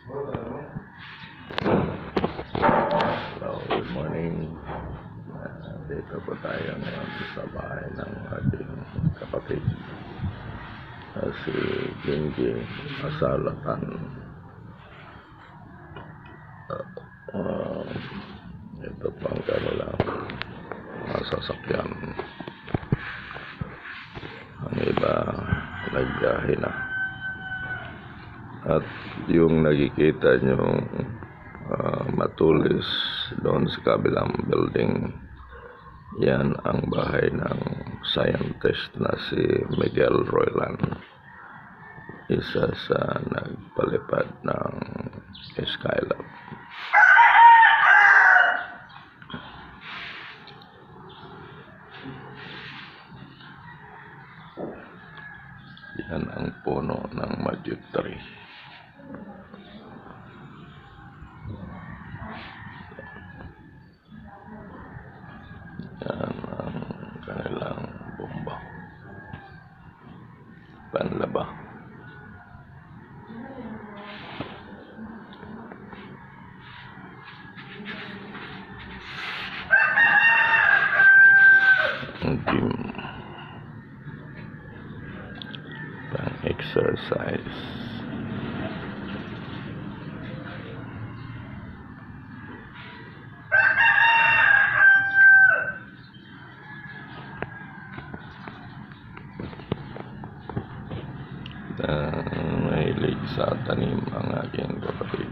Hello, good morning. Dito po tayo ngayon sa bahay ng ating kapatid na si Gingy Asalatan. Ito po ang kanilang sasakyan. Ang iba nagbiyahe na. At yung nakikita nyo matulis doon sa kabilang building, yan ang bahay ng scientist na si Miguel Roylan, isa sa nagpalipad ng Skylab. Yan ang puno ng Magic Tree. Yan ang kanilang bomba panlaba. Ang gym, pang-exercise. Mahilig sa tanim ang aking kapatid.